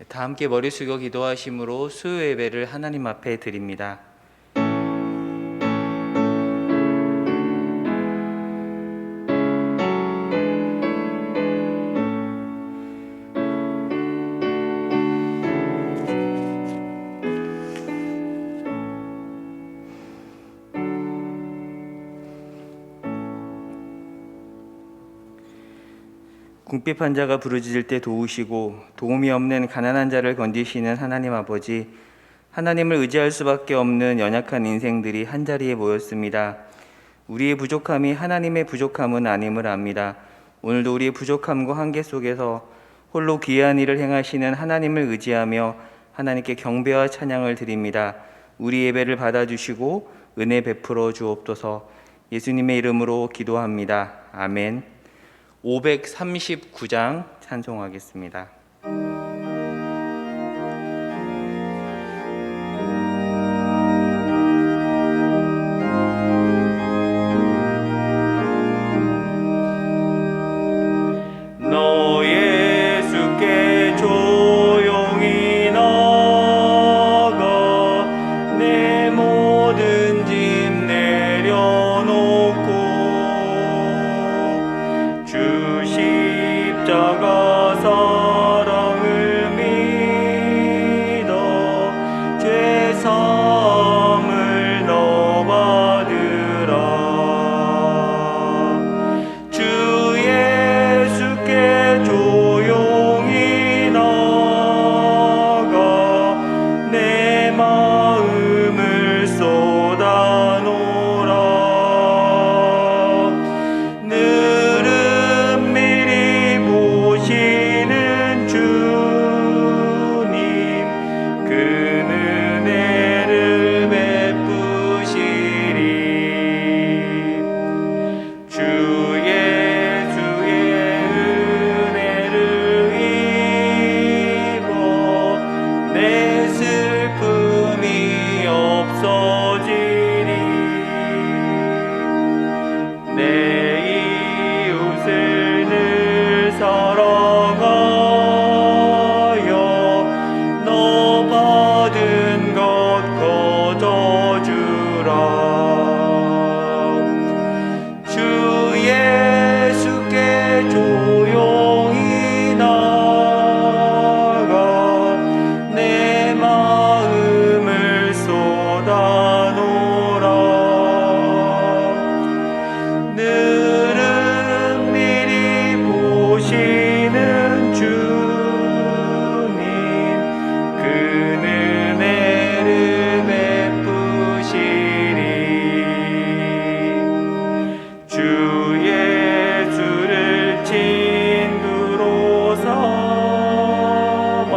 다 함께 머리 숙여 기도하심으로 수요 예배를 하나님 앞에 드립니다. 궁핍한 자가 부르짖을 때 도우시고 도움이 없는 가난한 자를 건지시는 하나님 아버지, 하나님을 의지할 수밖에 없는 연약한 인생들이 한자리에 모였습니다. 우리의 부족함이 하나님의 부족함은 아님을 압니다. 오늘도 우리의 부족함과 한계 속에서 홀로 귀한 일을 행하시는 하나님을 의지하며 하나님께 경배와 찬양을 드립니다. 우리 예배를 받아주시고 은혜 베풀어 주옵소서. 예수님의 이름으로 기도합니다. 아멘. 539장 찬송하겠습니다. 너 예수께 조용히 나가 내 모든 짐 내려놓고 주 십자가 사랑을 믿어 죄 사함을 너 받으라. 주 예수께 조용히 나가 내 마음을 쏟아놓으라. 늘은 미리 보시는 주님, 그는 은혜를 베푸시리. 주 예수의 은혜를 입어 내 슬픔이 없어지리. 내 이웃을 늘 사랑하여 너 받은 것 거둬주라. 주 예수께 조용히 나가 내 마음을 쏟아놓으라. 늘은 미리 보시는 주님, 그는 은혜를 베푸시리. 주 예수를 친구로 삼아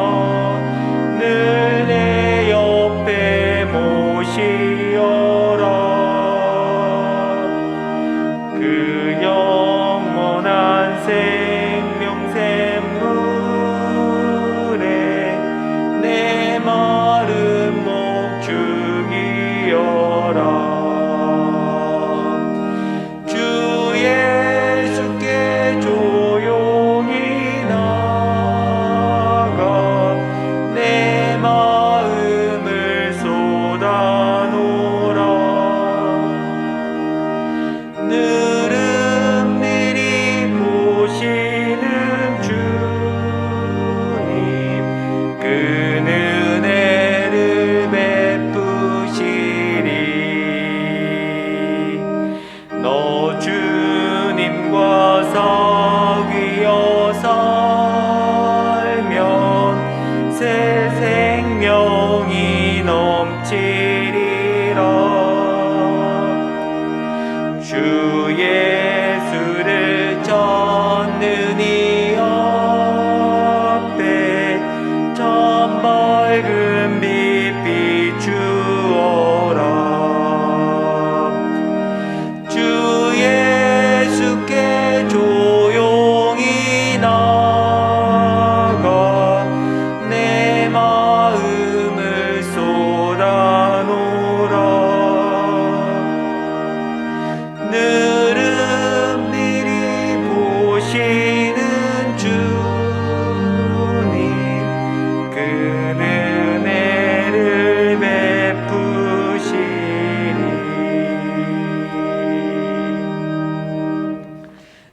늘 내 옆에 모시어라. 그 영원한 생명 샘물에 내 마른 목 죽이어라. 주 예수께 조용히 나가 내 마음을 쏟아놓으라. 늘은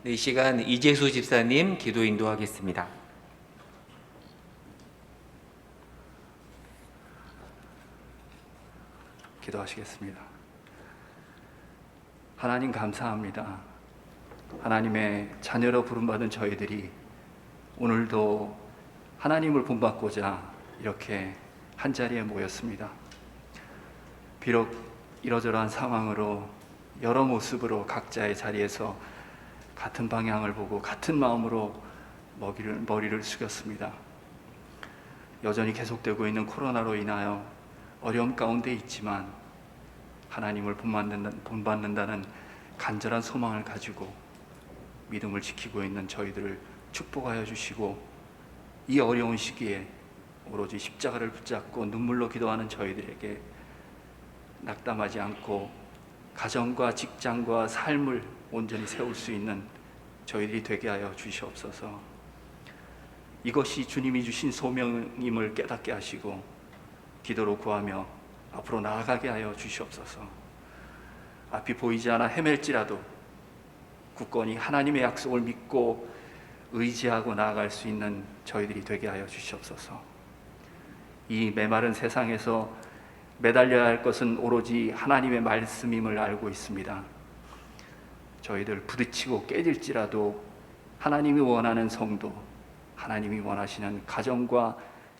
네, 이 시간 이재수 집사님 기도 인도하겠습니다. 기도하시겠습니다. 하나님 감사합니다. 하나님의 자녀로 부름받은 저희들이 오늘도 하나님을 본받고자 이렇게 한자리에 모였습니다. 비록 이러저러한 상황으로 여러 모습으로 각자의 자리에서 같은 방향을 보고 같은 마음으로 머리를 숙였습니다. 여전히 계속되고 있는 코로나로 인하여 어려움 가운데 있지만 하나님을 본받는다는 간절한 소망을 가지고 믿음을 지키고 있는 저희들을 축복하여 주시고, 이 어려운 시기에 오로지 십자가를 붙잡고 눈물로 기도하는 저희들에게 낙담하지 않고 가정과 직장과 삶을 온전히 세울 수 있는 저희들이 되게 하여 주시옵소서. 이것이 주님이 주신 소명임을 깨닫게 하시고 기도로 구하며 앞으로 나아가게 하여 주시옵소서. 앞이 보이지 않아 헤맬지라도 굳건히 하나님의 약속을 믿고 의지하고 나아갈 수 있는 저희들이 되게 하여 주시옵소서. 이 메마른 세상에서 매달려야 할 것은 오로지 하나님의 말씀임을 알고 있습니다. 저희들 부딪히고 깨질지라도 하나님이 원하는 성도, 하나님이 원하시는 가정과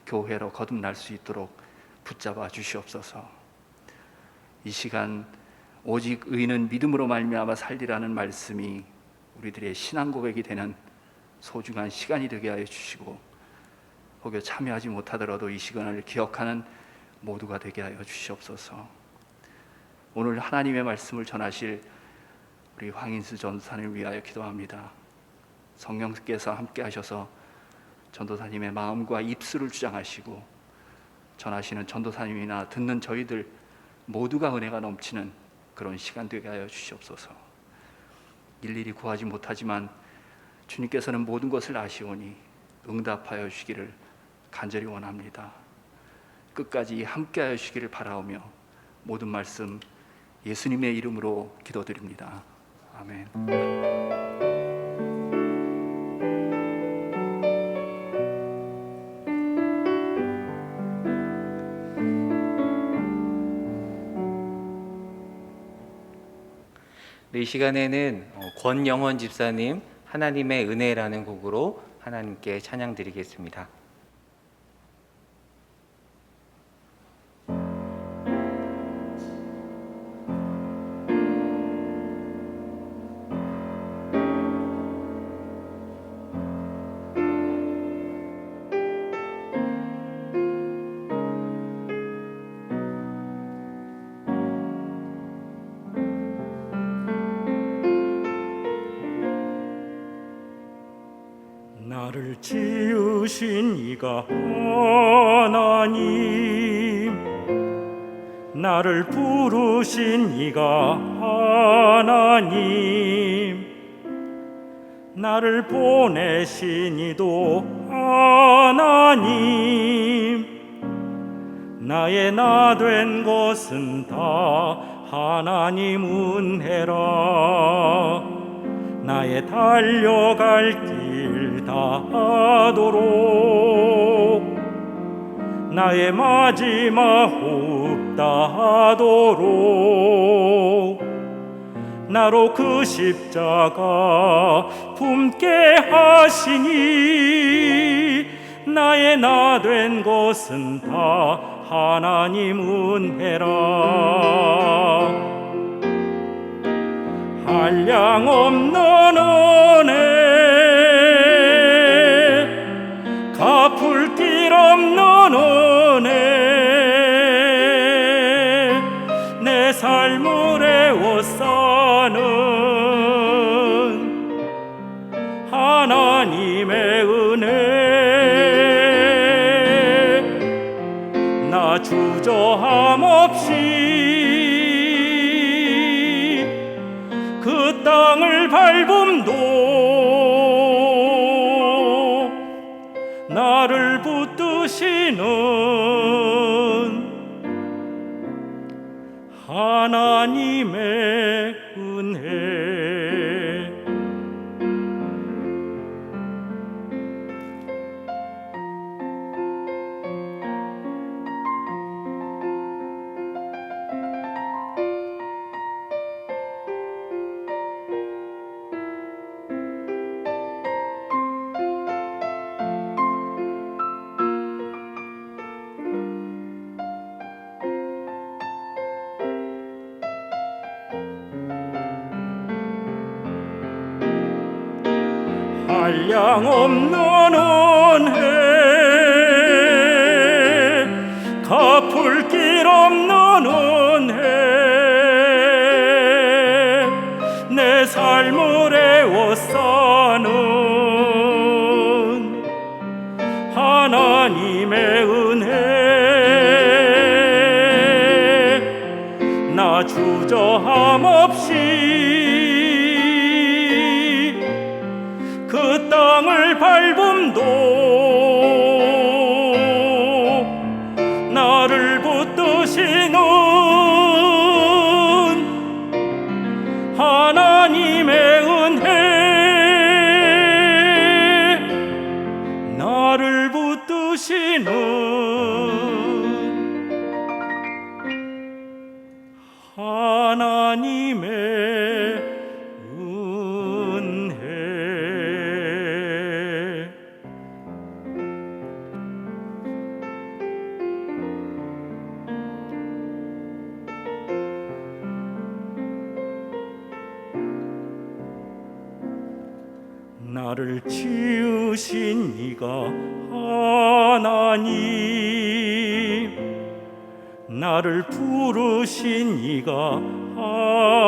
교회로 거듭날 수 있도록 붙잡아 주시옵소서. 이 시간 오직 의인은 믿음으로 말미암아 살리라는 말씀이 우리들의 신앙 고백이 되는 소중한 시간이 되게 하여 주시고, 혹여 참여하지 못하더라도 이 시간을 기억하는 모두가 되게 하여 주시옵소서. 오늘 하나님의 말씀을 전하실 우리 황인수 전도사님을 위하여 기도합니다. 성령께서 함께 하셔서 전도사님의 마음과 입술을 주장하시고 전하시는 전도사님이나 듣는 저희들 모두가 은혜가 넘치는 그런 시간 되게 하여 주시옵소서. 일일이 구하지 못하지만 주님께서는 모든 것을 아시오니 응답하여 주시기를 간절히 원합니다. 끝까지 함께하여 주시기를 바라오며 모든 말씀 예수님의 이름으로 기도드립니다. 아멘. 네, 이 시간에는 권영원 집사님 하나님의 은혜라는 곡으로 하나님께 찬양 드리겠습니다. 나를 지으신 이가 하나님, 나를 부르신 이가 하나님, 나를 보내신 이도 하나님, 나의 나 된 것은 다 하나님 은혜라. 나의 달려갈 길 다하도록, 나의 마지막 호흡 다하도록, 나로 그 십자가 품게 하시니, 나의 나 된 것은 다 하나님 은혜라. 한량 없는 은혜, 갚을 길 없는 은혜, 내 삶을 애워싸는 하나님의 은혜. 나 주저함 없이 그 땅을 밟음도 나를 붙드시는 하나님의 은혜. 한량 없는 은혜 갚을 길 없는 은혜 내 삶을 애워싸는 하나님의 은혜 나 주저함 없이 그 땅을 밟음도 나를 붙드시는 하나님의 은혜 나를 붙드시는 하나님의 은혜 나를 지으신 이가 하나님 나를 부르신 이가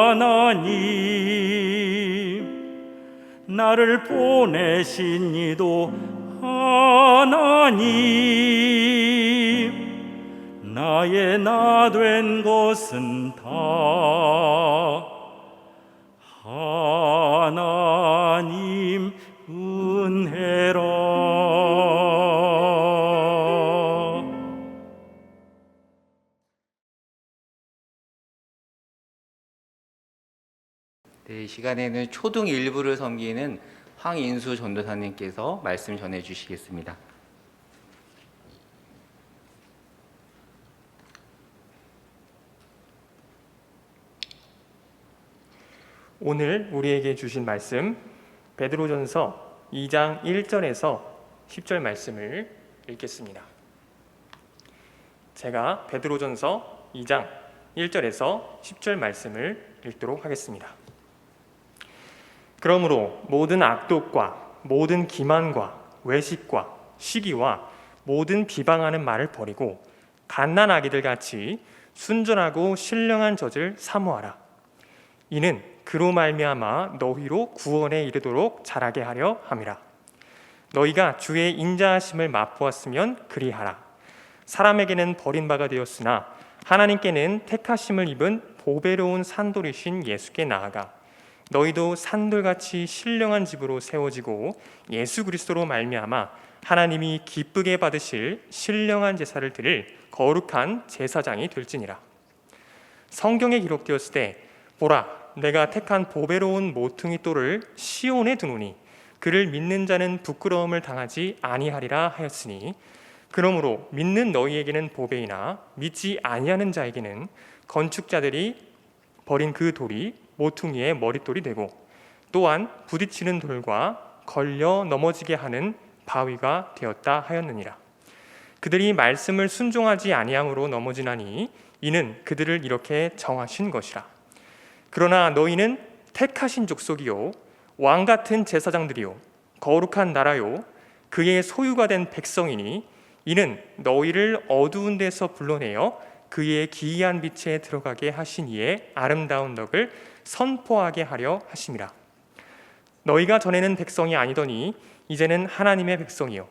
하나님 나를 보내신 이도 하나님 나의 나 된 것은 다 하나님 은혜라. 네, 이 시간에는 초등 일부를 섬기는 황인수 전도사님께서 말씀 전해 주시겠습니다. 오늘 우리에게 주신 말씀 베드로전서 2장 1절에서 10절 말씀을 읽겠습니다. 제가 베드로전서 2장 1절에서 10절 말씀을 읽도록 하겠습니다. 그러므로 모든 악독과 모든 기만과 외식과 시기와 모든 비방하는 말을 버리고 갓난아기들 같이 순전하고 신령한 젖을 사모하라. 이는 그로 말미암아 너희로 구원에 이르도록 자라게 하려 함이라. 너희가 주의 인자하심을 맛보았으면 그리하라. 사람에게는 버림받아 되었으나 하나님께는 택하심을 입은 보배로운 산돌이신 예수께 나아가 너희도 산돌같이 신령한 집으로 세워지고 예수 그리스도로 말미암아 하나님이 기쁘게 받으실 신령한 제사를 드릴 거룩한 제사장이 될지니라. 성경에 기록되었을 때 보라 내가 택한 보배로운 모퉁이 돌을 시온에 두노니 그를 믿는 자는 부끄러움을 당하지 아니하리라 하였으니 그러므로 믿는 너희에게는 보배이나 믿지 아니하는 자에게는 건축자들이 버린 그 돌이 모퉁이의 머릿돌이 되고 또한 부딪히는 돌과 걸려 넘어지게 하는 바위가 되었다 하였느니라. 그들이 말씀을 순종하지 아니함으로 넘어지나니 이는 그들을 이렇게 정하신 것이라. 그러나 너희는 택하신 족속이요 왕 같은 제사장들이요 거룩한 나라요 그의 소유가 된 백성이니 이는 너희를 어두운 데서 불러내어 그의 기이한 빛에 들어가게 하신 이의 아름다운 덕을 선포하게 하려 하심이라. 너희가 전에는 백성이 아니더니 이제는 하나님의 백성이요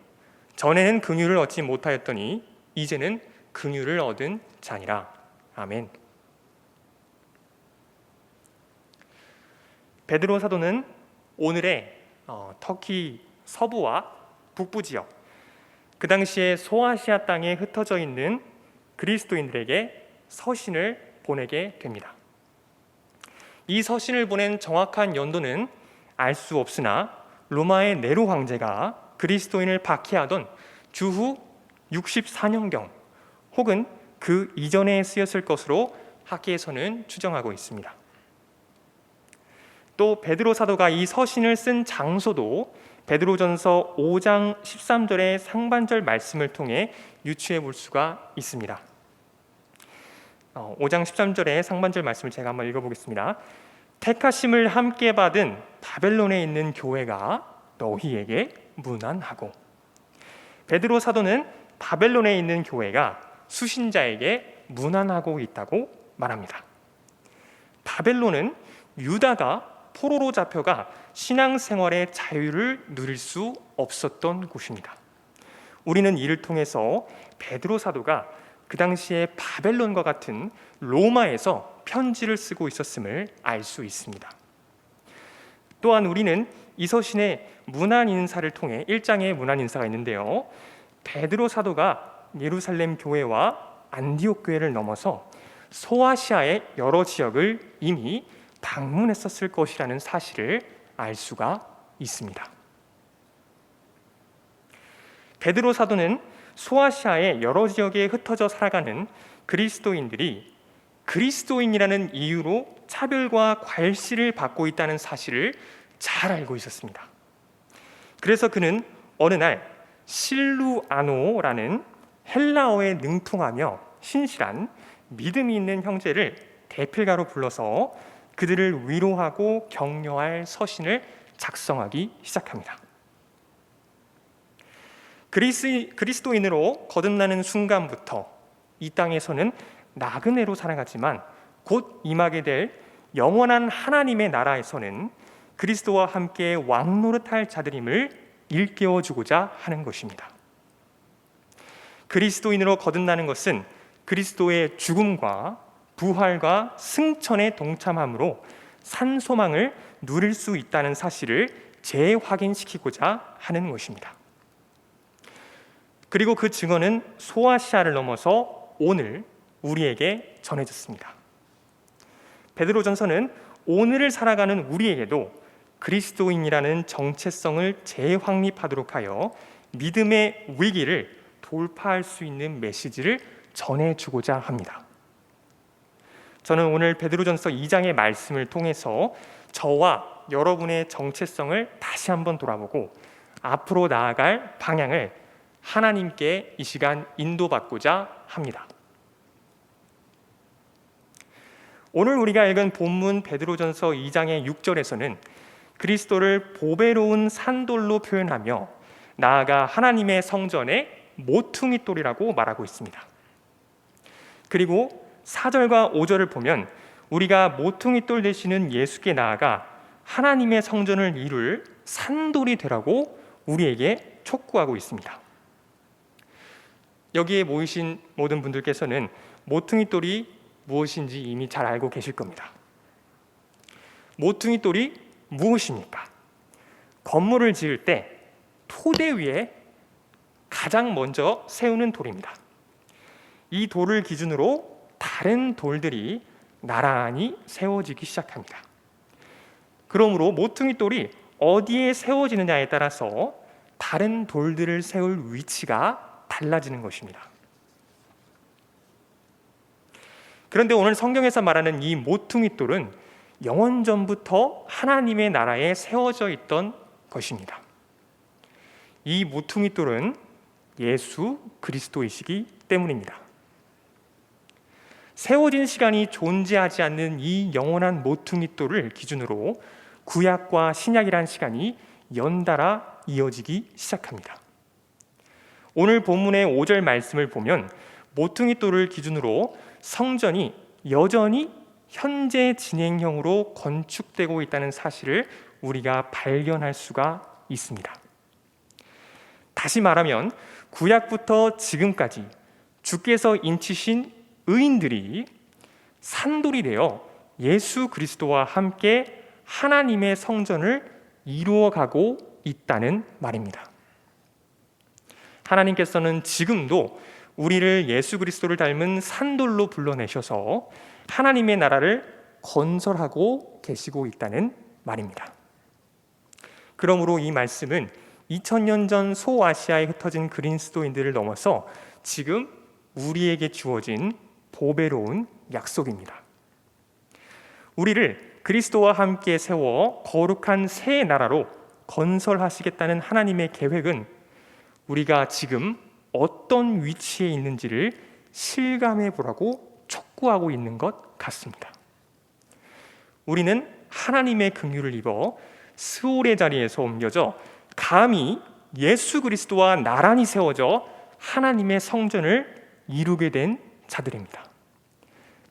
전에는 긍휼을 얻지 못하였더니 이제는 긍휼을 얻은 자니라. 아멘. 베드로 사도는 오늘의 터키 서부와 북부 지역, 그 당시에 소아시아 땅에 흩어져 있는 그리스도인들에게 서신을 보내게 됩니다. 이 서신을 보낸 정확한 연도는 알 수 없으나 로마의 네로 황제가 그리스도인을 박해하던 주후 64년경 혹은 그 이전에 쓰였을 것으로 학계에서는 추정하고 있습니다. 또 베드로 사도가 이 서신을 쓴 장소도 베드로전서 5장 13절의 상반절 말씀을 통해 유추해 볼 수가 있습니다. 5장 13절의 상반절 말씀을 제가 한번 읽어보겠습니다. 택하심을 함께 받은 바벨론에 있는 교회가 너희에게 문안하고. 베드로 사도는 바벨론에 있는 교회가 수신자에게 문안하고 있다고 말합니다. 바벨론은 유다가 포로로 잡혀가 신앙생활의 자유를 누릴 수 없었던 곳입니다. 우리는 이를 통해서 베드로 사도가 그 당시에 바벨론과 같은 로마에서 편지를 쓰고 있었음을 알 수 있습니다. 또한 우리는 이 서신의 문안 인사를 통해 1장의 문안 인사가 있는데요, 베드로 사도가 예루살렘 교회와 안디옥 교회를 넘어서 소아시아의 여러 지역을 이미 방문했었을 것이라는 사실을 알 수가 있습니다. 베드로 사도는 소아시아의 여러 지역에 흩어져 살아가는 그리스도인들이 그리스도인이라는 이유로 차별과 괄시를 받고 있다는 사실을 잘 알고 있었습니다. 그래서 그는 어느 날 실루아노라는 헬라어에 능통하며 신실한 믿음이 있는 형제를 대필가로 불러서 그들을 위로하고 격려할 서신을 작성하기 시작합니다. 그리스도인으로 거듭나는 순간부터 이 땅에서는 나그네로 살아가지만 곧 임하게 될 영원한 하나님의 나라에서는 그리스도와 함께 왕노릇할 자들임을 일깨워주고자 하는 것입니다. 그리스도인으로 거듭나는 것은 그리스도의 죽음과 부활과 승천에 동참함으로 산소망을 누릴 수 있다는 사실을 재확인시키고자 하는 것입니다. 그리고 그 증언은 소아시아를 넘어서 오늘 우리에게 전해졌습니다. 베드로전서는 오늘을 살아가는 우리에게도 그리스도인이라는 정체성을 재확립하도록 하여 믿음의 위기를 돌파할 수 있는 메시지를 전해주고자 합니다. 저는 오늘 베드로전서 2장의 말씀을 통해서 저와 여러분의 정체성을 다시 한번 돌아보고 앞으로 나아갈 방향을 하나님께 이 시간 인도받고자 합니다. 오늘 우리가 읽은 본문 베드로전서 2장의 6절에서는 그리스도를 보배로운 산돌로 표현하며 나아가 하나님의 성전의 모퉁이돌이라고 말하고 있습니다. 그리고 4절과 5절을 보면 우리가 모퉁이돌 되시는 예수께 나아가 하나님의 성전을 이룰 산돌이 되라고 우리에게 촉구하고 있습니다. 여기에 모이신 모든 분들께서는 모퉁이돌이 무엇인지 이미 잘 알고 계실 겁니다. 모퉁이돌이 무엇입니까? 건물을 지을 때 토대 위에 가장 먼저 세우는 돌입니다. 이 돌을 기준으로 다른 돌들이 나란히 세워지기 시작합니다. 그러므로 모퉁이돌이 어디에 세워지느냐에 따라서 다른 돌들을 세울 위치가 달라지는 것입니다. 그런데 오늘 성경에서 말하는 이 모퉁이돌은 영원전부터 하나님의 나라에 세워져 있던 것입니다. 이 모퉁이돌은 예수 그리스도이시기 때문입니다. 세워진 시간이 존재하지 않는 이 영원한 모퉁이돌을 기준으로 구약과 신약이란 시간이 연달아 이어지기 시작합니다. 오늘 본문의 5절 말씀을 보면 모퉁이돌을 기준으로 성전이 여전히 현재 진행형으로 건축되고 있다는 사실을 우리가 발견할 수가 있습니다. 다시 말하면 구약부터 지금까지 주께서 인치신 의인들이 산돌이 되어 예수 그리스도와 함께 하나님의 성전을 이루어가고 있다는 말입니다. 하나님께서는 지금도 우리를 예수 그리스도를 닮은 산돌로 불러내셔서 하나님의 나라를 건설하고 계시고 있다는 말입니다. 그러므로 이 말씀은 2000년 전 소아시아에 흩어진 그리스도인들을 넘어서 지금 우리에게 주어진 보배로운 약속입니다. 우리를 그리스도와 함께 세워 거룩한 새 나라로 건설하시겠다는 하나님의 계획은 우리가 지금 어떤 위치에 있는지를 실감해 보라고 촉구하고 있는 것 같습니다. 우리는 하나님의 긍휼을 입어 스올의 자리에서 옮겨져 감히 예수 그리스도와 나란히 세워져 하나님의 성전을 이루게 된 자들입니다.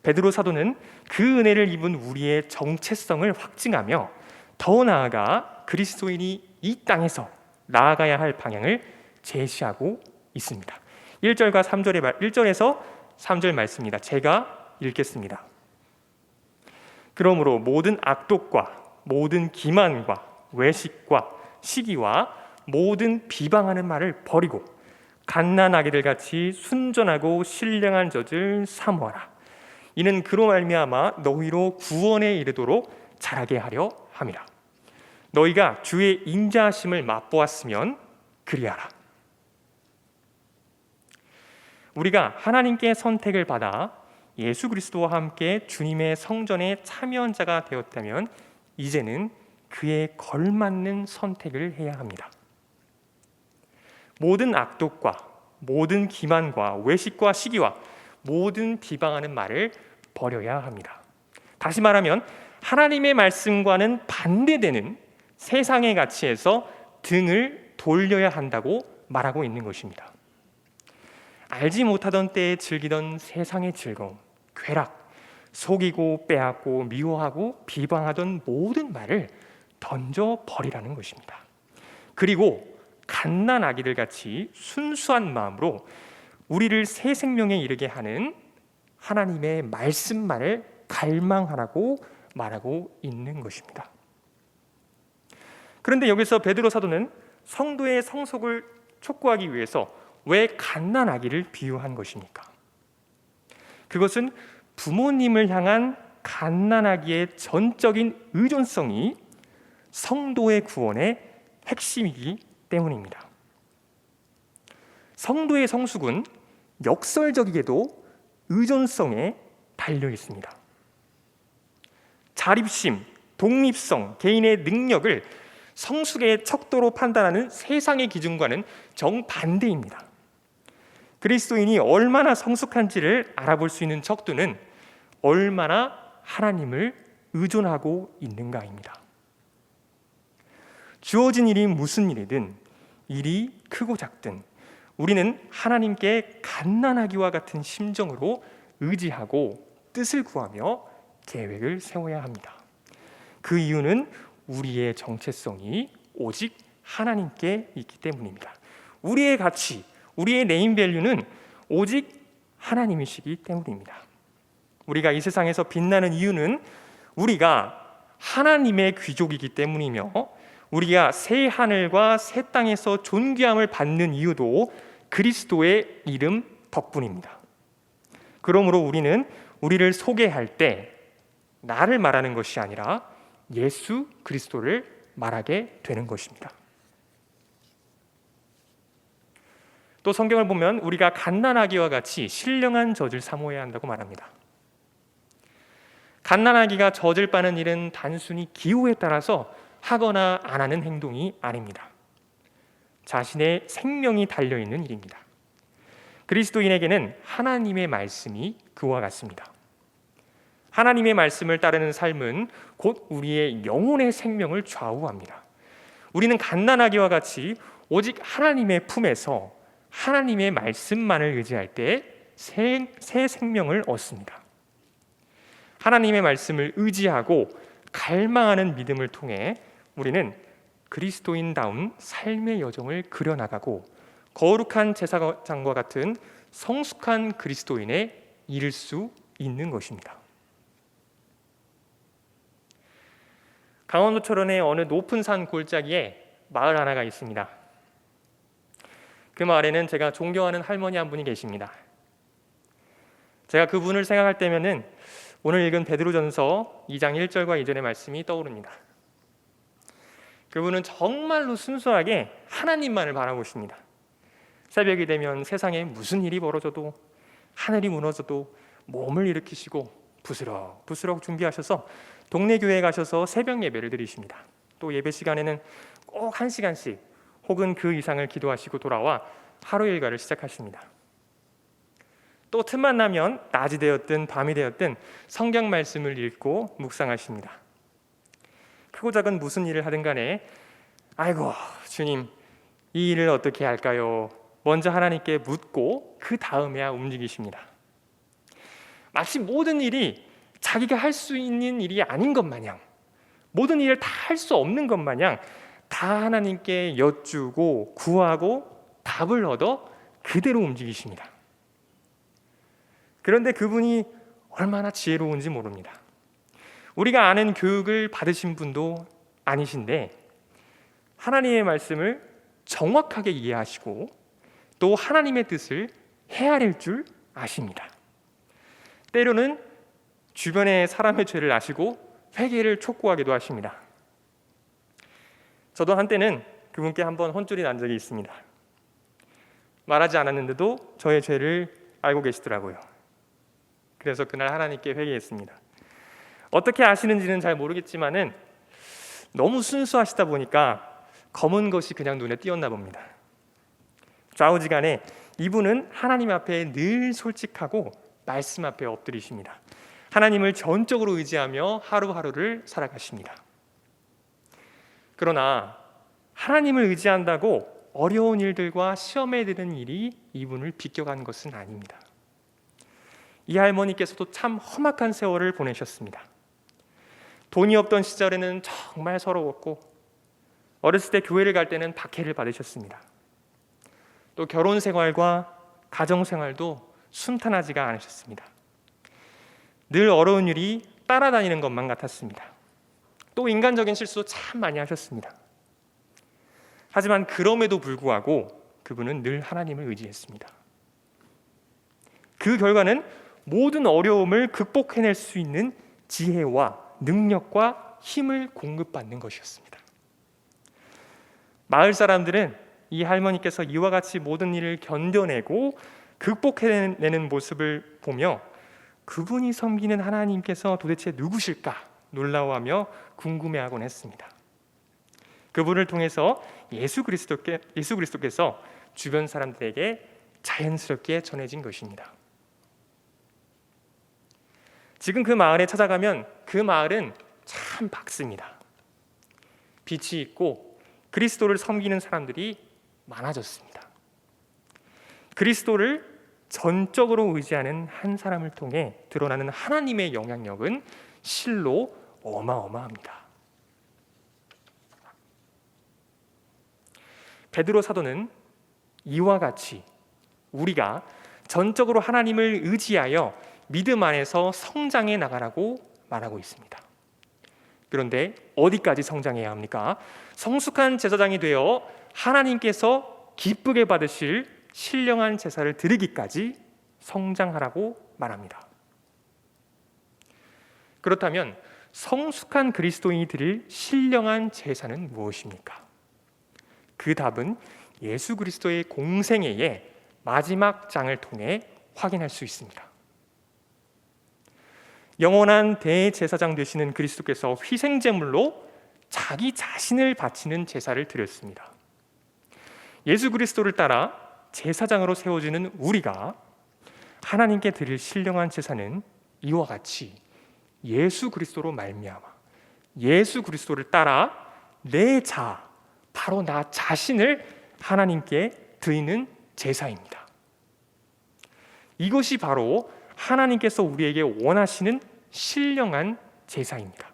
베드로 사도는 그 은혜를 입은 우리의 정체성을 확증하며 더 나아가 그리스도인이 이 땅에서 나아가야 할 방향을 제시하고 있습니다. 1절에서 3절 말씀입니다. 제가 읽겠습니다. 그러므로 모든 악독과 모든 기만과 외식과 시기와 모든 비방하는 말을 버리고 갓난아기들 같이 순전하고 신령한 젖을 사모하라. 이는 그로 말미암아 너희로 구원에 이르도록 자라게 하려 함이라. 너희가 주의 인자하심을 맛보았으면 그리하라. 우리가 하나님께 선택을 받아 예수 그리스도와 함께 주님의 성전에 참여한 자가 되었다면 이제는 그에 걸맞는 선택을 해야 합니다. 모든 악독과 모든 기만과 외식과 시기와 모든 비방하는 말을 버려야 합니다. 다시 말하면 하나님의 말씀과는 반대되는 세상의 가치에서 등을 돌려야 한다고 말하고 있는 것입니다. 알지 못하던 때에 즐기던 세상의 즐거움, 쾌락, 속이고 빼앗고 미워하고 비방하던 모든 말을 던져버리라는 것입니다. 그리고 갓난아기들 같이 순수한 마음으로 우리를 새 생명에 이르게 하는 하나님의 말씀만을 갈망하라고 말하고 있는 것입니다. 그런데 여기서 베드로 사도는 성도의 성속을 촉구하기 위해서 왜 갓난아기를 비유한 것입니까? 그것은 부모님을 향한 갓난아기의 전적인 의존성이 성도의 구원의 핵심이기 때문입니다. 성도의 성숙은 역설적이게도 의존성에 달려 있습니다. 자립심, 독립성, 개인의 능력을 성숙의 척도로 판단하는 세상의 기준과는 정반대입니다. 그리스도인이 얼마나 성숙한지를 알아볼 수 있는 척도는 얼마나 하나님을 의존하고 있는가입니다. 주어진 일이 무슨 일이든 일이 크고 작든 우리는 하나님께 갓난아기와 같은 심정으로 의지하고 뜻을 구하며 계획을 세워야 합니다. 그 이유는 우리의 정체성이 오직 하나님께 있기 때문입니다. 우리의 가치, 우리의 네임밸류는 오직 하나님이시기 때문입니다. 우리가 이 세상에서 빛나는 이유는 우리가 하나님의 귀족이기 때문이며 우리가 새 하늘과 새 땅에서 존귀함을 받는 이유도 그리스도의 이름 덕분입니다. 그러므로 우리는 우리를 소개할 때 나를 말하는 것이 아니라 예수 그리스도를 말하게 되는 것입니다. 또 성경을 보면 우리가 갓난아기와 같이 신령한 젖을 사모해야 한다고 말합니다. 갓난아기가 젖을 빠는 일은 단순히 기후에 따라서 하거나 안 하는 행동이 아닙니다. 자신의 생명이 달려있는 일입니다. 그리스도인에게는 하나님의 말씀이 그와 같습니다. 하나님의 말씀을 따르는 삶은 곧 우리의 영혼의 생명을 좌우합니다. 우리는 갓난아기와 같이 오직 하나님의 품에서 하나님의 말씀만을 의지할 때 새 생명을 얻습니다. 하나님의 말씀을 의지하고 갈망하는 믿음을 통해 우리는 그리스도인다운 삶의 여정을 그려나가고 거룩한 제사장과 같은 성숙한 그리스도인에 이를 수 있는 것입니다. 강원도 철원의 어느 높은 산 골짜기에 마을 하나가 있습니다. 그 마을에는 제가 존경하는 할머니 한 분이 계십니다. 제가 그분을 생각할 때면은 오늘 읽은 베드로전서 2장 1절과 2절의 말씀이 떠오릅니다. 그분은 정말로 순수하게 하나님만을 바라보십니다. 새벽이 되면 세상에 무슨 일이 벌어져도 하늘이 무너져도 몸을 일으키시고 부스럭부스럭 준비하셔서 동네 교회에 가셔서 새벽 예배를 드리십니다. 또 예배 시간에는 꼭 1시간씩 혹은 그 이상을 기도하시고 돌아와 하루 일과를 시작하십니다. 또 틈만 나면 낮이 되었든 밤이 되었든 성경 말씀을 읽고 묵상하십니다. 크고 작은 무슨 일을 하든 간에 아이고 주님, 이 일을 어떻게 할까요? 먼저 하나님께 묻고 그 다음에야 움직이십니다. 마치 모든 일이 자기가 할 수 있는 일이 아닌 것 마냥, 모든 일을 다 할 수 없는 것 마냥 다 하나님께 여쭈고 구하고 답을 얻어 그대로 움직이십니다. 그런데 그분이 얼마나 지혜로운지 모릅니다. 우리가 아는 교육을 받으신 분도 아니신데 하나님의 말씀을 정확하게 이해하시고 또 하나님의 뜻을 헤아릴 줄 아십니다. 때로는 주변의 사람의 죄를 아시고 회개를 촉구하기도 하십니다. 저도 한때는 그분께 한번 혼쭐이 난 적이 있습니다. 말하지 않았는데도 저의 죄를 알고 계시더라고요. 그래서 그날 하나님께 회개했습니다. 어떻게 아시는지는 잘 모르겠지만은 너무 순수하시다 보니까 검은 것이 그냥 눈에 띄었나 봅니다. 좌우지간에 이분은 하나님 앞에 늘 솔직하고 말씀 앞에 엎드리십니다. 하나님을 전적으로 의지하며 하루하루를 살아가십니다. 그러나 하나님을 의지한다고 어려운 일들과 시험에 드는 일이 이분을 비껴간 것은 아닙니다. 이 할머니께서도 참 험악한 세월을 보내셨습니다. 돈이 없던 시절에는 정말 서러웠고 어렸을 때 교회를 갈 때는 박해를 받으셨습니다. 또 결혼 생활과 가정 생활도 순탄하지가 않으셨습니다. 늘 어려운 일이 따라다니는 것만 같았습니다. 또 인간적인 실수도 참 많이 하셨습니다. 하지만 그럼에도 불구하고 그분은 늘 하나님을 의지했습니다. 그 결과는 모든 어려움을 극복해낼 수 있는 지혜와 능력과 힘을 공급받는 것이었습니다. 마을 사람들은 이 할머니께서 이와 같이 모든 일을 견뎌내고 극복해내는 모습을 보며 그분이 섬기는 하나님께서 도대체 누구실까 놀라워하며 궁금해하곤 했습니다. 그분을 통해서 예수 그리스도께서 주변 사람들에게 자연스럽게 전해진 것입니다. 지금 그 마을에 찾아가면 그 마을은 참 밝습니다. 빛이 있고 그리스도를 섬기는 사람들이 많아졌습니다. 그리스도를 전적으로 의지하는 한 사람을 통해 드러나는 하나님의 영향력은 실로 어마어마합니다. 베드로 사도는 이와 같이 우리가 전적으로 하나님을 의지하여 믿음 안에서 성장해 나가라고 말하고 있습니다. 그런데 어디까지 성장해야 합니까? 성숙한 제사장이 되어 하나님께서 기쁘게 받으실 신령한 제사를 드리기까지 성장하라고 말합니다. 그렇다면 성숙한 그리스도인이 드릴 신령한 제사는 무엇입니까? 그 답은 예수 그리스도의 공생애의 마지막 장을 통해 확인할 수 있습니다. 영원한 대제사장 되시는 그리스도께서 희생제물로 자기 자신을 바치는 제사를 드렸습니다. 예수 그리스도를 따라 제사장으로 세워지는 우리가 하나님께 드릴 신령한 제사는 이와 같이 예수 그리스도로 말미암아 예수 그리스도를 따라 내 자아, 바로 나 자신을 하나님께 드리는 제사입니다. 이것이 바로 하나님께서 우리에게 원하시는 신령한 제사입니다.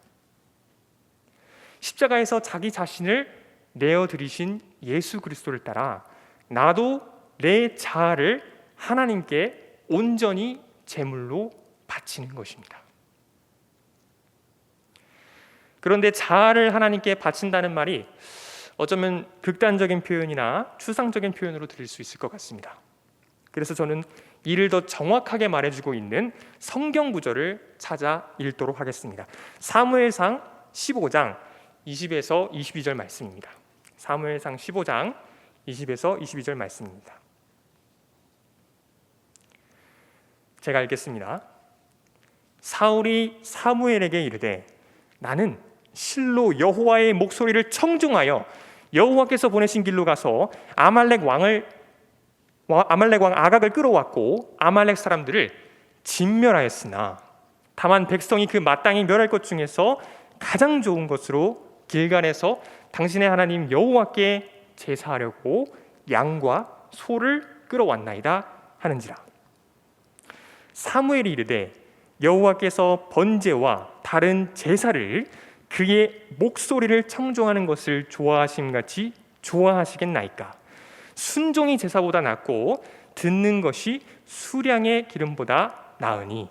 십자가에서 자기 자신을 내어드리신 예수 그리스도를 따라 나도 내 자아를 하나님께 온전히 제물로 바치는 것입니다. 그런데 자아를 하나님께 바친다는 말이 어쩌면 극단적인 표현이나 추상적인 표현으로 들릴 수 있을 것 같습니다. 그래서 저는 이를 더 정확하게 말해주고 있는 성경 구절을 찾아 읽도록 하겠습니다. 사무엘상 15장 20에서 22절 말씀입니다. 사무엘상 15장 20에서 22절 말씀입니다. 제가 읽겠습니다. 사울이 사무엘에게 이르되 나는 실로 여호와의 목소리를 청중하여 여호와께서 보내신 길로 가서 아말렉 왕 아각을 끌어왔고 아말렉 사람들을 진멸하였으나 다만 백성이 그 마땅히 멸할 것 중에서 가장 좋은 것으로 길갈에서 당신의 하나님 여호와께 제사하려고 양과 소를 끌어왔나이다 하는지라. 사무엘이 이르되 여호와께서 번제와 다른 제사를 그의 목소리를 청종하는 것을 좋아하심같이 좋아하시겠나이까. 순종이 제사보다 낫고 듣는 것이 수량의 기름보다 나으니.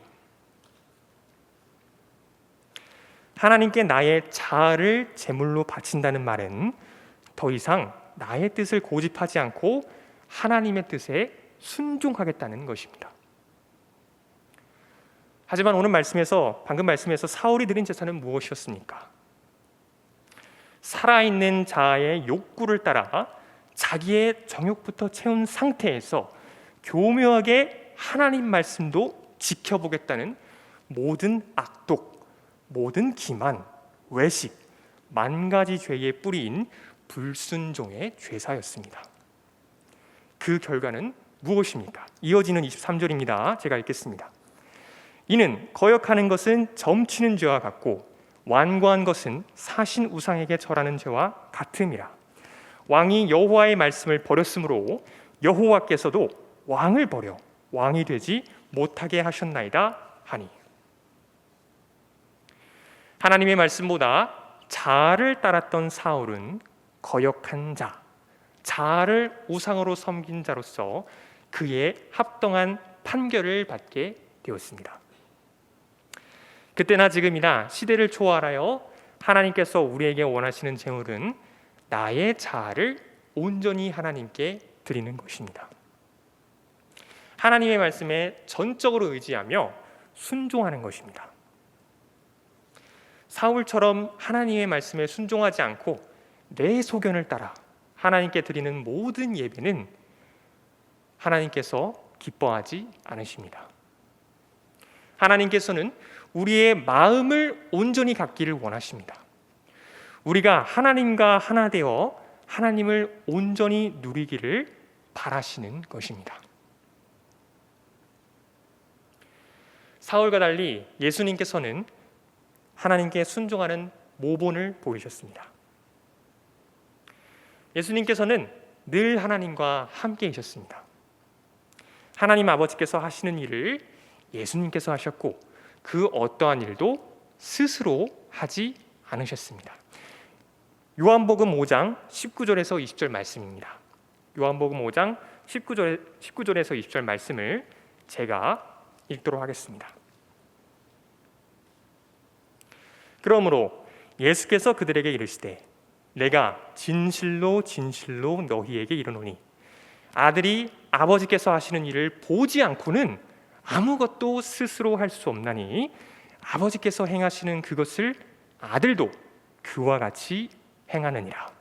하나님께 나의 자아를 제물로 바친다는 말은 더 이상 나의 뜻을 고집하지 않고 하나님의 뜻에 순종하겠다는 것입니다. 하지만 오늘 방금 말씀에서 사울이 드린 제사는 무엇이었습니까? 살아있는 자아의 욕구를 따라 자기의 정욕부터 채운 상태에서 교묘하게 하나님 말씀도 지켜보겠다는 모든 악독, 모든 기만, 외식, 만 가지 죄의 뿌리인 불순종의 죄사였습니다. 그 결과는 무엇입니까? 이어지는 23절입니다. 제가 읽겠습니다. 이는 거역하는 것은 점치는 죄와 같고 완고한 것은 사신 우상에게 절하는 죄와 같음이라. 왕이 여호와의 말씀을 버렸으므로 여호와께서도 왕을 버려 왕이 되지 못하게 하셨나이다 하니. 하나님의 말씀보다 자아를 따랐던 사울은 거역한 자, 자아를 우상으로 섬긴 자로서 그의 합당한 판결을 받게 되었습니다. 그때나 지금이나 시대를 초월하여 하나님께서 우리에게 원하시는 제물은 나의 자아를 온전히 하나님께 드리는 것입니다. 하나님의 말씀에 전적으로 의지하며 순종하는 것입니다. 사울처럼 하나님의 말씀에 순종하지 않고 내 소견을 따라 하나님께 드리는 모든 예배는 하나님께서 기뻐하지 않으십니다. 하나님께서는 우리의 마음을 온전히 갖기를 원하십니다. 우리가 하나님과 하나 되어 하나님을 온전히 누리기를 바라시는 것입니다. 사울과 달리 예수님께서는 하나님께 순종하는 모본을 보이셨습니다. 예수님께서는 늘 하나님과 함께 계셨습니다. 하나님 아버지께서 하시는 일을 예수님께서 하셨고 그 어떠한 일도 스스로 하지 않으셨습니다. 요한복음 5장 19절에서 20절 말씀입니다. 요한복음 5장 19절에서 20절 말씀을 제가 읽도록 하겠습니다. 그러므로 예수께서 그들에게 이르시되 내가 진실로 진실로 너희에게 이르노니 아들이 아버지께서 하시는 일을 보지 않고는 아무것도 스스로 할 수 없나니 아버지께서 행하시는 그것을 아들도 그와 같이 행하느니라.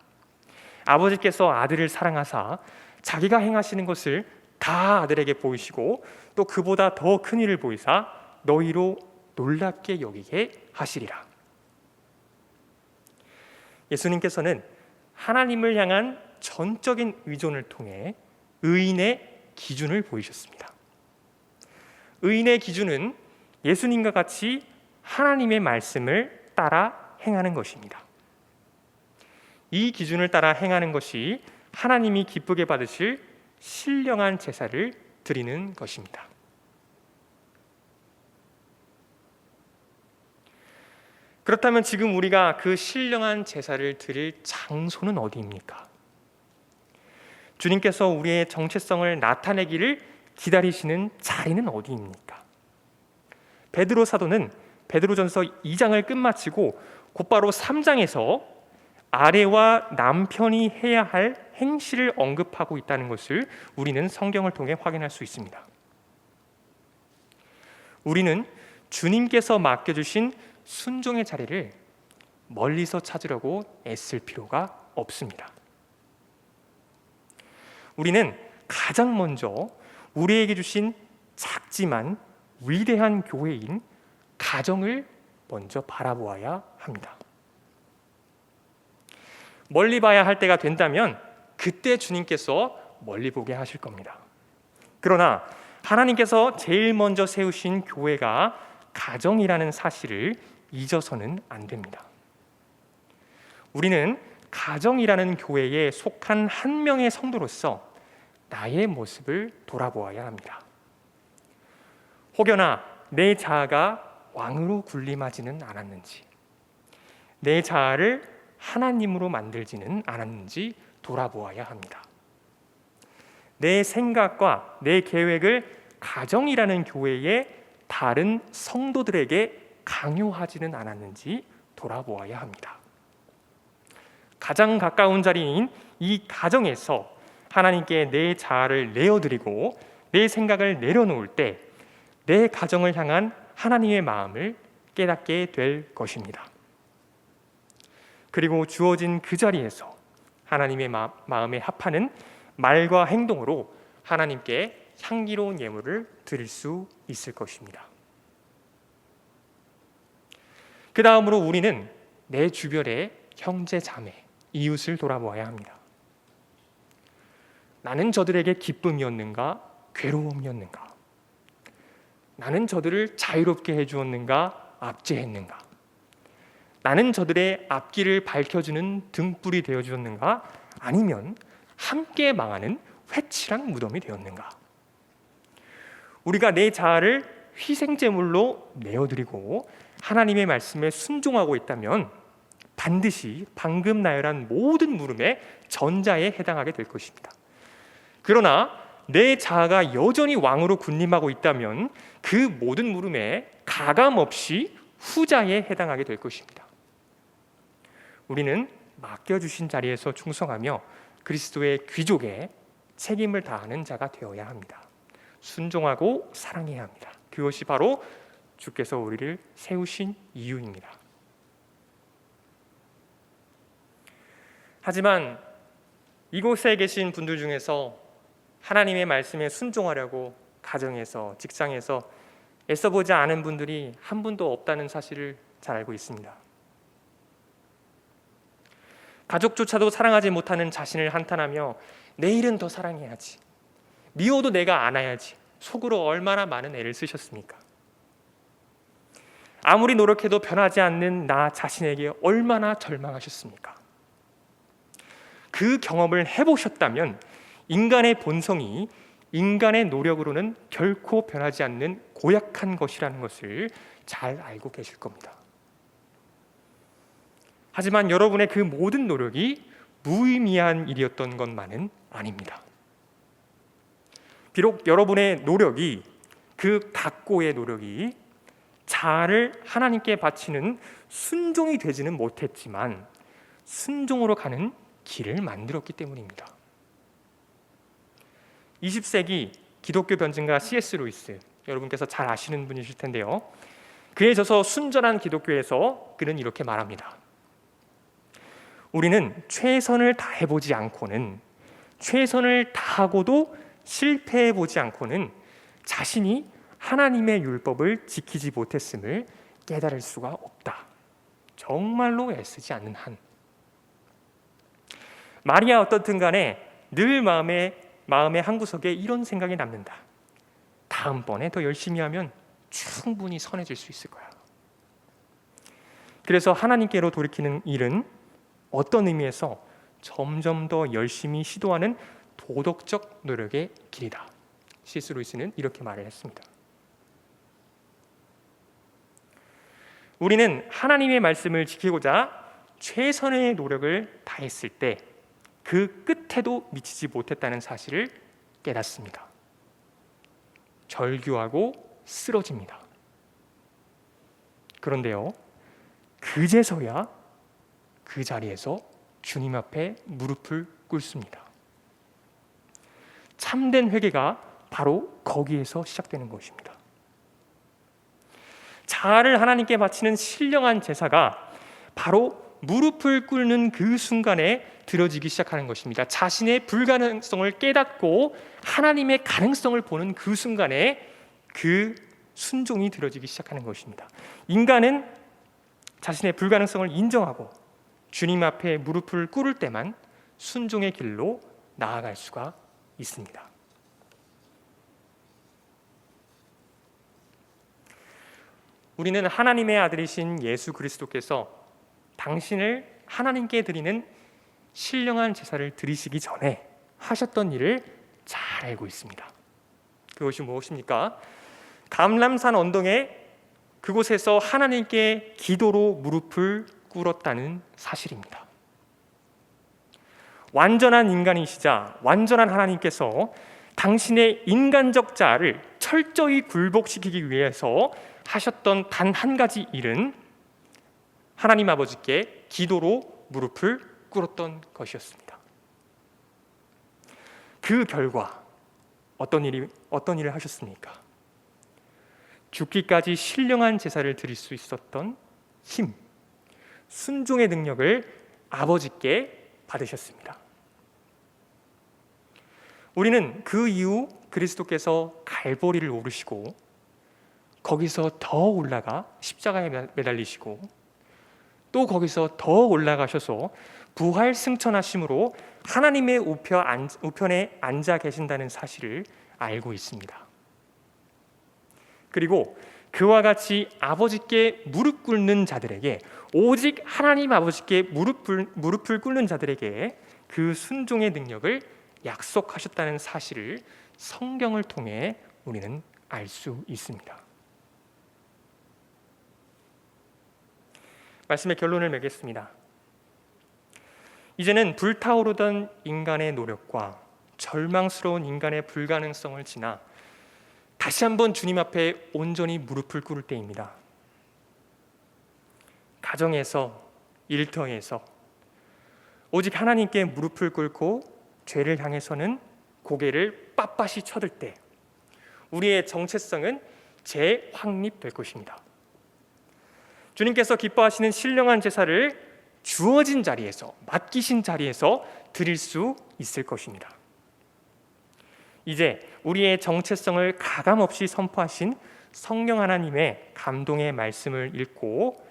아버지께서 아들을 사랑하사 자기가 행하시는 것을 다 아들에게 보이시고 또 그보다 더 큰 일을 보이사 너희로 놀랍게 여기게 하시리라. 예수님께서는 하나님을 향한 전적인 의존을 통해 의인의 기준을 보이셨습니다. 의인의 기준은 예수님과 같이 하나님의 말씀을 따라 행하는 것입니다. 이 기준을 따라 행하는 것이 하나님이 기쁘게 받으실 신령한 제사를 드리는 것입니다. 그렇다면 지금 우리가 그 신령한 제사를 드릴 장소는 어디입니까? 주님께서 우리의 정체성을 나타내기를 기다리시는 자리는 어디입니까? 베드로 사도는 베드로전서 2장을 끝마치고 곧바로 3장에서 아내와 남편이 해야 할 행실을 언급하고 있다는 것을 우리는 성경을 통해 확인할 수 있습니다. 우리는 주님께서 맡겨주신 순종의 자리를 멀리서 찾으려고 애쓸 필요가 없습니다. 우리는 가장 먼저 우리에게 주신 작지만 위대한 교회인 가정을 먼저 바라보아야 합니다. 멀리 봐야 할 때가 된다면 그때 주님께서 멀리 보게 하실 겁니다. 그러나 하나님께서 제일 먼저 세우신 교회가 가정이라는 사실을 잊어서는 안 됩니다. 우리는 가정이라는 교회에 속한 한 명의 성도로서 나의 모습을 돌아보아야 합니다. 혹여나 내 자아가 왕으로 군림하지는 않았는지, 내 자아를 하나님으로 만들지는 않았는지 돌아보아야 합니다. 내 생각과 내 계획을 가정이라는 교회의 다른 성도들에게 강요하지는 않았는지 돌아보아야 합니다. 가장 가까운 자리인 이 가정에서 하나님께 내 자아를 내어드리고 내 생각을 내려놓을 때 내 가정을 향한 하나님의 마음을 깨닫게 될 것입니다. 그리고 주어진 그 자리에서 하나님의 마음에 합하는 말과 행동으로 하나님께 향기로운 예물을 드릴 수 있을 것입니다. 그 다음으로 우리는 내 주변의 형제 자매, 이웃을 돌아보아야 합니다. 나는 저들에게 기쁨이었는가, 괴로움이었는가? 나는 저들을 자유롭게 해주었는가, 압제했는가? 나는 저들의 앞길을 밝혀주는 등불이 되어주었는가? 아니면 함께 망하는 회칠한 무덤이 되었는가? 우리가 내 자아를 희생제물로 내어드리고 하나님의 말씀에 순종하고 있다면 반드시 방금 나열한 모든 물음에 전자에 해당하게 될 것입니다. 그러나 내 자아가 여전히 왕으로 군림하고 있다면 그 모든 물음에 가감없이 후자에 해당하게 될 것입니다. 우리는 맡겨주신 자리에서 충성하며 그리스도의 귀족에 책임을 다하는 자가 되어야 합니다. 순종하고 사랑해야 합니다. 그것이 바로 주께서 우리를 세우신 이유입니다. 하지만 이곳에 계신 분들 중에서 하나님의 말씀에 순종하려고 가정에서, 직장에서 애써보지 않은 분들이 한 분도 없다는 사실을 잘 알고 있습니다. 가족조차도 사랑하지 못하는 자신을 한탄하며 내일은 더 사랑해야지, 미워도 내가 안아야지, 속으로 얼마나 많은 애를 쓰셨습니까? 아무리 노력해도 변하지 않는 나 자신에게 얼마나 절망하셨습니까? 그 경험을 해보셨다면 인간의 본성이 인간의 노력으로는 결코 변하지 않는 고약한 것이라는 것을 잘 알고 계실 겁니다. 하지만 여러분의 그 모든 노력이 무의미한 일이었던 것만은 아닙니다. 비록 여러분의 노력이, 그 각고의 노력이 자아를 하나님께 바치는 순종이 되지는 못했지만 순종으로 가는 길을 만들었기 때문입니다. 20세기 기독교 변증가 C.S. 루이스, 여러분께서 잘 아시는 분이실 텐데요. 그에 저서 순전한 기독교에서 그는 이렇게 말합니다. 우리는 최선을 다해보지 않고는, 최선을 다하고도 실패해보지 않고는 자신이 하나님의 율법을 지키지 못했음을 깨달을 수가 없다. 정말로 애쓰지 않는 한. 말이야 어떻든 간에 늘 마음의 한구석에 이런 생각이 남는다. 다음번에 더 열심히 하면 충분히 선해질 수 있을 거야. 그래서 하나님께로 돌이키는 일은 어떤 의미에서 점점 더 열심히 시도하는 도덕적 노력의 길이다. C.S. 루이스는 이렇게 말을 했습니다. 우리는 하나님의 말씀을 지키고자 최선의 노력을 다했을 때 그 끝에도 미치지 못했다는 사실을 깨닫습니다. 절규하고 쓰러집니다. 그런데요, 그제서야 그 자리에서 주님 앞에 무릎을 꿇습니다. 참된 회개가 바로 거기에서 시작되는 것입니다. 자아를 하나님께 바치는 신령한 제사가 바로 무릎을 꿇는 그 순간에 들어지기 시작하는 것입니다. 자신의 불가능성을 깨닫고 하나님의 가능성을 보는 그 순간에 그 순종이 들어지기 시작하는 것입니다. 인간은 자신의 불가능성을 인정하고 주님 앞에 무릎을 꿇을 때만 순종의 길로 나아갈 수가 있습니다. 우리는 하나님의 아들이신 예수 그리스도께서 당신을 하나님께 드리는 신령한 제사를 드리시기 전에 하셨던 일을 잘 알고 있습니다. 그것이 무엇입니까? 감람산 언덕에 그곳에서 하나님께 기도로 무릎을 꿇었다는 사실입니다. 완전한 인간이시자 완전한 하나님께서 당신의 인간적 자아를 철저히 굴복시키기 위해서 하셨던 단 한 가지 일은 하나님 아버지께 기도로 무릎을 꿇었던 것이었습니다. 그 결과 어떤 일을 하셨습니까? 죽기까지 신령한 제사를 드릴 수 있었던 힘, 순종의 능력을 아버지께 받으셨습니다. 우리는 그 이후 그리스도께서 갈보리를 오르시고 거기서 더 올라가 십자가에 매달리시고 또 거기서 더 올라가셔서 부활 승천하심으로 하나님의 우편에 앉아 계신다는 사실을 알고 있습니다. 그리고 그와 같이 아버지께 무릎 꿇는 자들에게, 오직 하나님 아버지께 무릎을 꿇는 자들에게 그 순종의 능력을 약속하셨다는 사실을 성경을 통해 우리는 알 수 있습니다. 말씀의 결론을 맺겠습니다. 이제는 불타오르던 인간의 노력과 절망스러운 인간의 불가능성을 지나 다시 한번 주님 앞에 온전히 무릎을 꿇을 때입니다. 가정에서, 일터에서 오직 하나님께 무릎을 꿇고 죄를 향해서는 고개를 빳빳이 쳐들 때 우리의 정체성은 재확립될 것입니다. 주님께서 기뻐하시는 신령한 제사를 주어진 자리에서, 맡기신 자리에서 드릴 수 있을 것입니다. 이제 우리의 정체성을 가감없이 선포하신 성령 하나님의 감동의 말씀을 읽고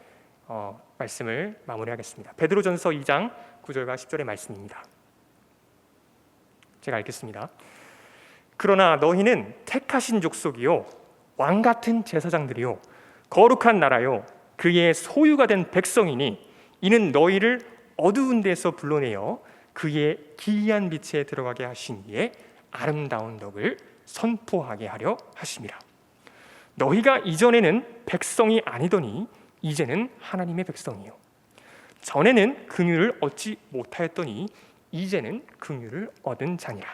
말씀을 마무리하겠습니다. 베드로전서 2장 9절과 10절의 말씀입니다. 제가 읽겠습니다. 그러나 너희는 택하신 족속이요 왕같은 제사장들이요 거룩한 나라요 그의 소유가 된 백성이니 이는 너희를 어두운 데서 불러내어 그의 기이한 빛에 들어가게 하신 이의 아름다운 덕을 선포하게 하려 하심이라. 너희가 이전에는 백성이 아니더니 이제는 하나님의 백성이요 전에는 긍휼을 얻지 못하였더니 이제는 긍휼을 얻은 자니라.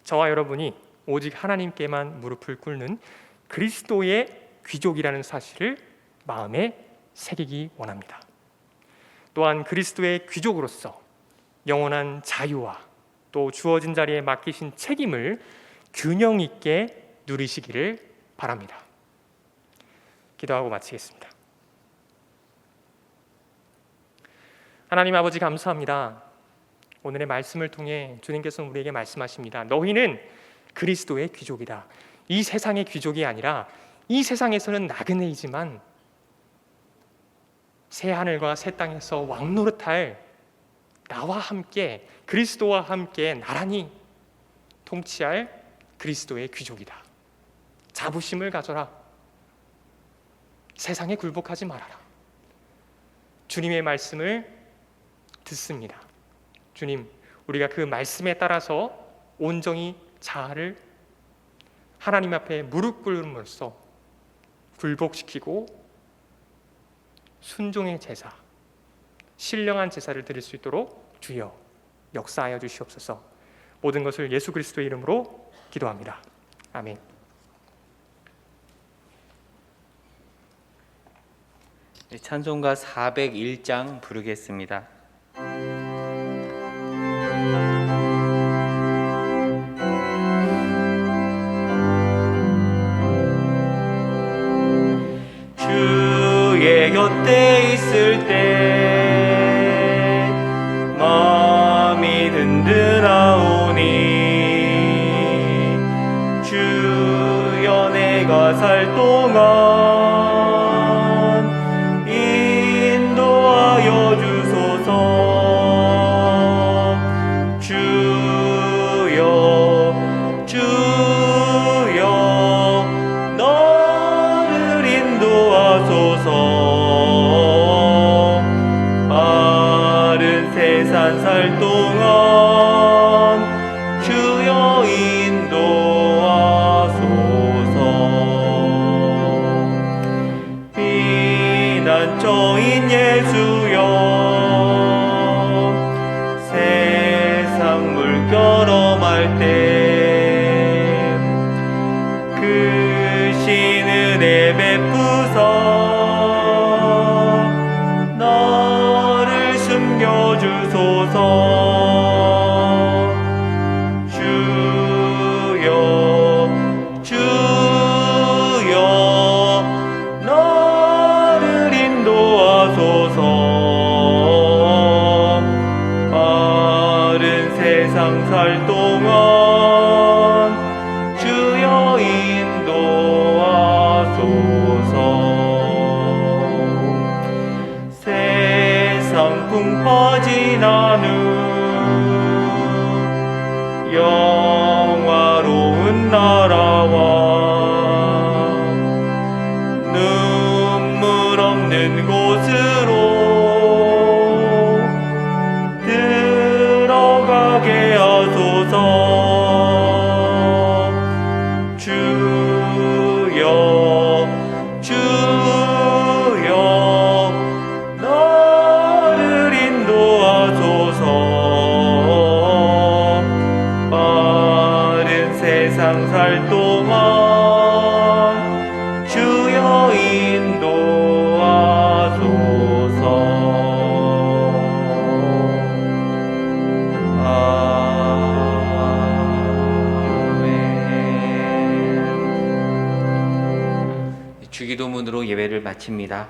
저와 여러분이 오직 하나님께만 무릎을 꿇는 그리스도의 귀족이라는 사실을 마음에 새기기 원합니다. 또한 그리스도의 귀족으로서 영원한 자유와 또 주어진 자리에 맡기신 책임을 균형 있게 누리시기를 바랍니다. 기도하고 마치겠습니다. 하나님 아버지 감사합니다. 오늘의 말씀을 통해 주님께서 우리에게 말씀하십니다. 너희는 그리스도의 귀족이다. 이 세상의 귀족이 아니라 이 세상에서는 나그네이지만 새 하늘과 새 땅에서 왕노릇할 나와 함께 그리스도와 함께 나란히 통치할 그리스도의 귀족이다. 자부심을 가져라. 세상에 굴복하지 말아라. 주님의 말씀을 듣습니다. 주님, 우리가 그 말씀에 따라서 온전히 자아를 하나님 앞에 무릎 꿇음으로써 굴복시키고 순종의 제사, 신령한 제사를 드릴 수 있도록 주여 역사하여 주시옵소서. 모든 것을 예수 그리스도의 이름으로 기도합니다. 아멘. 찬송가 401장 부르겠습니다. 주의 곁에 있을 때 마음이 든든하오니 주여 내가 살 동안 인도하여 주소서. 주여 주여 너를 인도하소서. 바른 살 동안 주여 인도하소서. 피난처인 예수여, 세상 물결엄할 때 크신 은혜 베푸사 나를 숨겨주소서. 주여 주여 나를 인도하소서. 빠른 세상 살 동안 주여 인도하소서. 세상 풍 빠진 않음 영화로운 나라와 눈물 없는 곳으로 들어가게 하소서. 주여 주여 나를 인도하소서. 빠른 세상 살 동안 주여 인도하소서. 아멘. 주기도문으로 예배를 마칩니다.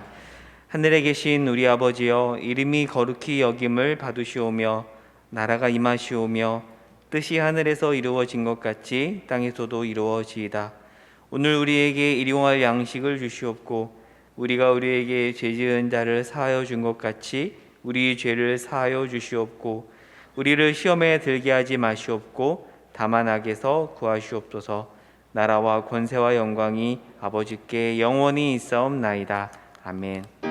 하늘에 계신 우리 아버지여, 이름이 거룩히 여김을 받으시오며 나라가 임하시오며 뜻이 하늘에서 이루어진 것 같이 땅에서도 이루어지이다. 오늘 우리에게 일용할 양식을 주시옵고 우리가 우리에게 죄 지은 자를 사하여 준 것 같이 우리 죄를 사하여 주시옵고 우리를 시험에 들게 하지 마시옵고 다만 악에서 구하시옵소서. 나라와 권세와 영광이 아버지께 영원히 있사옵나이다. 아멘.